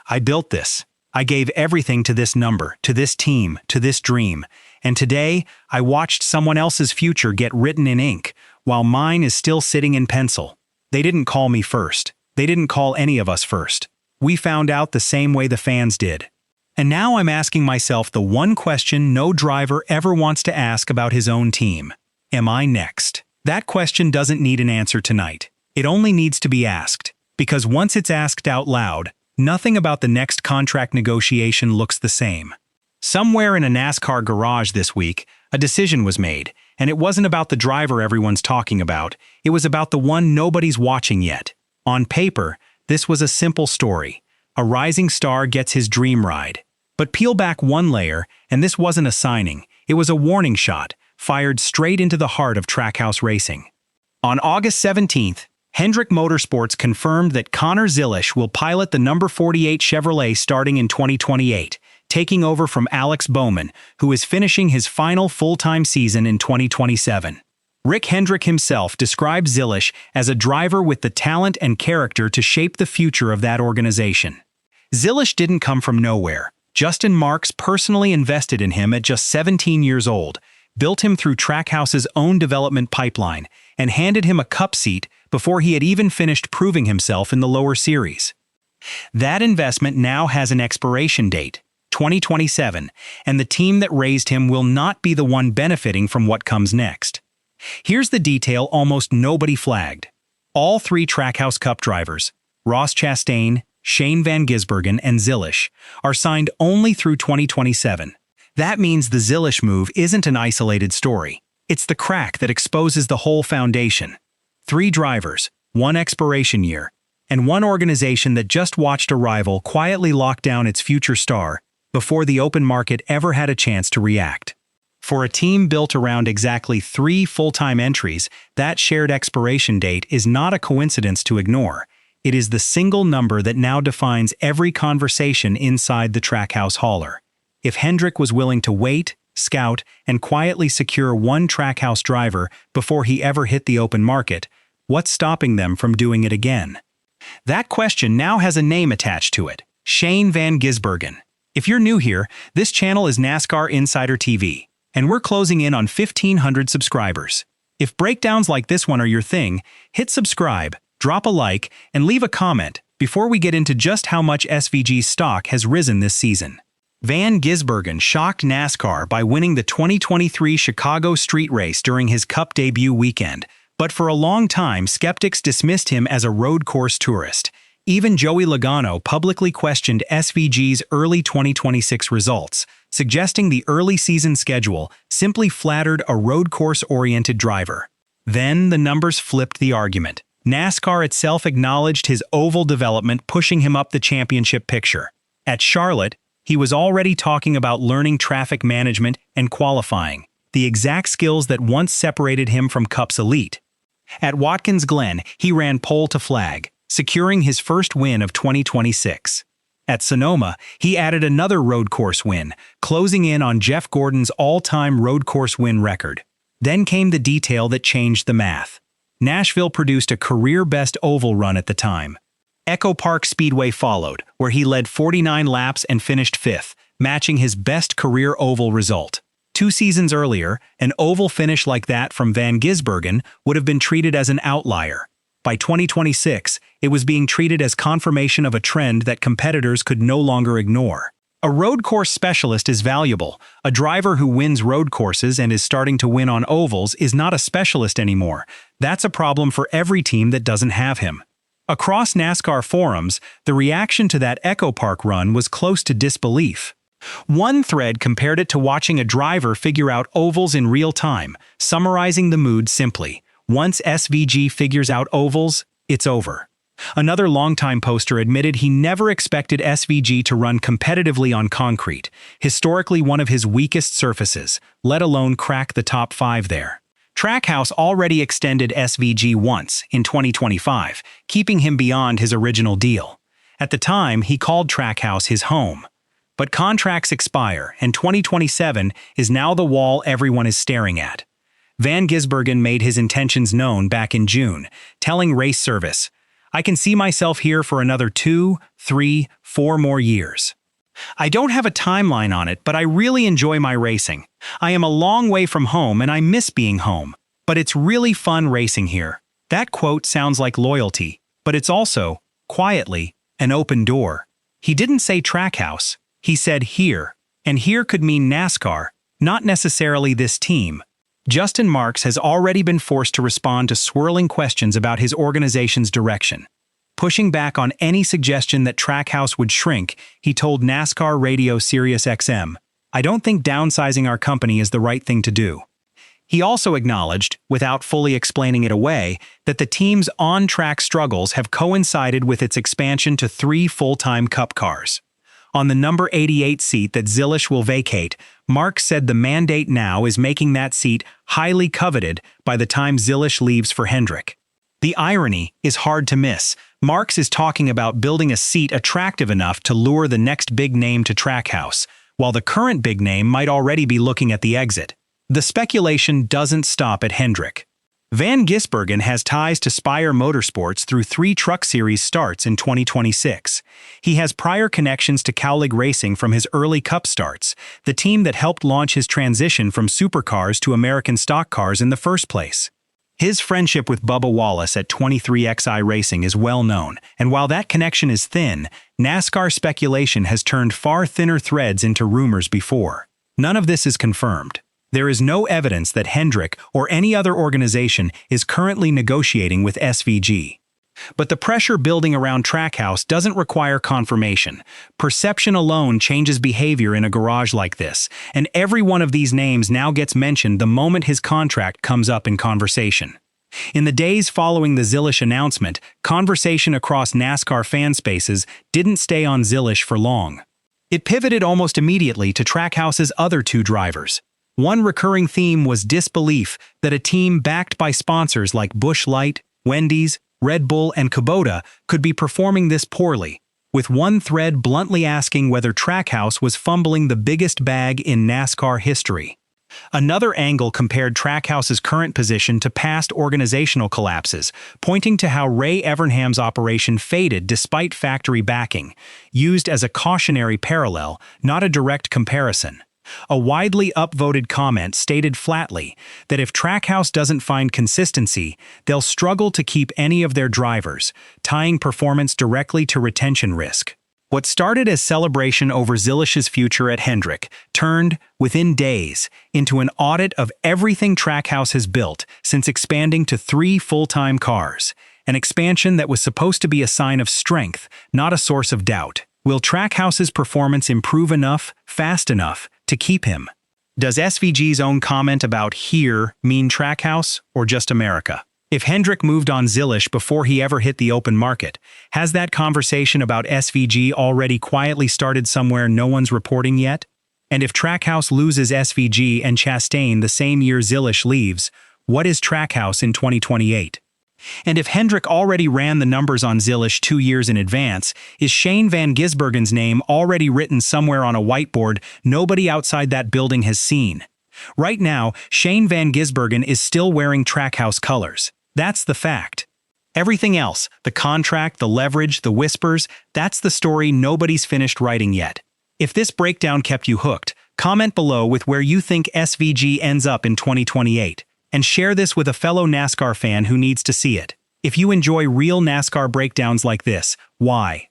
I built this. I gave everything to this number, to this team, to this dream. And today, I watched someone else's future get written in ink, while mine is still sitting in pencil. They didn't call me first. They didn't call any of us first. We found out the same way the fans did. And now I'm asking myself the one question no driver ever wants to ask about his own team. Am I next? That question doesn't need an answer tonight. It only needs to be asked. Because once it's asked out loud, nothing about the next contract negotiation looks the same. Somewhere in a NASCAR garage this week, a decision was made, and it wasn't about the driver everyone's talking about, it was about the one nobody's watching yet. On paper, this was a simple story. A rising star gets his dream ride. But peel back one layer, and this wasn't a signing, it was a warning shot, fired straight into the heart of Trackhouse racing. On August 17th, Hendrick Motorsports confirmed that Connor Zilisch will pilot the number 48 Chevrolet starting in 2028, taking over from Alex Bowman, who is finishing his final full-time season in 2027. Rick Hendrick himself described Zilisch as a driver with the talent and character to shape the future of that organization. Zilisch didn't come from nowhere. Justin Marks personally invested in him at just 17 years old, built him through Trackhouse's own development pipeline, and handed him a cup seat before he had even finished proving himself in the lower series. That investment now has an expiration date, 2027, and the team that raised him will not be the one benefiting from what comes next. Here's the detail almost nobody flagged. All three Trackhouse Cup drivers, Ross Chastain, Shane Van Gisbergen, and Zilisch, are signed only through 2027. That means the Zilisch move isn't an isolated story. It's the crack that exposes the whole foundation. 3 drivers, 1 expiration year, and 1 organization that just watched a rival quietly lock down its future star before the open market ever had a chance to react. For a team built around exactly 3 full-time entries, that shared expiration date is not a coincidence to ignore. It is the single number that now defines every conversation inside the Trackhouse hauler. If Hendrick was willing to wait, scout, and quietly secure 1 Trackhouse driver before he ever hit the open market, what's stopping them from doing it again? That question now has a name attached to it: Shane Van Gisbergen. If you're new here, this channel is NASCAR Insider TV, and we're closing in on 1,500 subscribers. If breakdowns like this one are your thing, hit subscribe, drop a like, and leave a comment before we get into just how much SVG's stock has risen this season. Van Gisbergen shocked NASCAR by winning the 2023 Chicago Street Race during his Cup debut weekend, but for a long time skeptics dismissed him as a road course tourist. Even Joey Logano publicly questioned SVG's early 2026 results, suggesting the early season schedule simply flattered a road course-oriented driver. Then the numbers flipped the argument. NASCAR itself acknowledged his oval development, pushing him up the championship picture. At Charlotte, he was already talking about learning traffic management and qualifying, the exact skills that once separated him from Cup's elite. At Watkins Glen, he ran pole to flag, securing his first win of 2026. At Sonoma, he added another road course win, closing in on Jeff Gordon's all-time road course win record. Then came the detail that changed the math. Nashville produced a career-best oval run at the time. Echo Park Speedway followed, where he led 49 laps and finished 5th, matching his best career oval result. 2 seasons earlier, an oval finish like that from Van Gisbergen would have been treated as an outlier. By 2026, it was being treated as confirmation of a trend that competitors could no longer ignore. A road course specialist is valuable. A driver who wins road courses and is starting to win on ovals is not a specialist anymore. That's a problem for every team that doesn't have him. Across NASCAR forums, the reaction to that Echo Park run was close to disbelief. One thread compared it to watching a driver figure out ovals in real time, summarizing the mood simply: once SVG figures out ovals, it's over. Another longtime poster admitted he never expected SVG to run competitively on concrete, historically one of his weakest surfaces, let alone crack the top 5 there. Trackhouse already extended SVG once, in 2025, keeping him beyond his original deal. At the time, he called Trackhouse his home. But contracts expire, and 2027 is now the wall everyone is staring at. Van Gisbergen made his intentions known back in June, telling Race Service, I can see myself here for another 2, 3, 4 more years. I don't have a timeline on it, but I really enjoy my racing. I am a long way from home and I miss being home, but it's really fun racing here. That quote sounds like loyalty, but it's also, quietly, an open door. He didn't say Trackhouse, he said here, and here could mean NASCAR, not necessarily this team. Justin Marks has already been forced to respond to swirling questions about his organization's direction. Pushing back on any suggestion that Trackhouse would shrink, he told NASCAR radio Sirius XM, "I don't think downsizing our company is the right thing to do." He also acknowledged, without fully explaining it away, that the team's on-track struggles have coincided with its expansion to 3 full-time Cup cars. On the number 88 seat that Zilisch will vacate, Marks said the mandate now is making that seat highly coveted by the time Zilisch leaves for Hendrick. The irony is hard to miss. Marks is talking about building a seat attractive enough to lure the next big name to Trackhouse, while the current big name might already be looking at the exit. The speculation doesn't stop at Hendrick. Van Gisbergen has ties to Spire Motorsports through 3 Truck Series starts in 2026. He has prior connections to Cowlig Racing from his early Cup starts, the team that helped launch his transition from supercars to American stock cars in the first place. His friendship with Bubba Wallace at 23XI Racing is well known, and while that connection is thin, NASCAR speculation has turned far thinner threads into rumors before. None of this is confirmed. There is no evidence that Hendrick or any other organization is currently negotiating with SVG. But the pressure building around Trackhouse doesn't require confirmation. Perception alone changes behavior in a garage like this, and every one of these names now gets mentioned the moment his contract comes up in conversation. In the days following the Zilisch announcement, conversation across NASCAR fan spaces didn't stay on Zilisch for long. It pivoted almost immediately to Trackhouse's other 2 drivers. One recurring theme was disbelief that a team backed by sponsors like Busch Light, Wendy's, Red Bull, and Kubota could be performing this poorly, with one thread bluntly asking whether Trackhouse was fumbling the biggest bag in NASCAR history. Another angle compared Trackhouse's current position to past organizational collapses, pointing to how Ray Evernham's operation faded despite factory backing, used as a cautionary parallel, not a direct comparison. A widely upvoted comment stated flatly that if Trackhouse doesn't find consistency, they'll struggle to keep any of their drivers, tying performance directly to retention risk. What started as celebration over Zilisch's future at Hendrick turned, within days, into an audit of everything Trackhouse has built since expanding to 3 full-time cars, an expansion that was supposed to be a sign of strength, not a source of doubt. Will Trackhouse's performance improve enough, fast enough, to keep him? Does SVG's own comment about here mean Trackhouse or just America? If Hendrick moved on Zilisch before he ever hit the open market, has that conversation about SVG already quietly started somewhere no one's reporting yet? And if Trackhouse loses SVG and Chastain the same year Zilisch leaves, what is Trackhouse in 2028? And if Hendrick already ran the numbers on Zilisch 2 years in advance, is Shane Van Gisbergen's name already written somewhere on a whiteboard nobody outside that building has seen? Right now, Shane Van Gisbergen is still wearing Trackhouse colors. That's the fact. Everything else, the contract, the leverage, the whispers, that's the story nobody's finished writing yet. If this breakdown kept you hooked, comment below with where you think SVG ends up in 2028. And share this with a fellow NASCAR fan who needs to see it. If you enjoy real NASCAR breakdowns like this, why?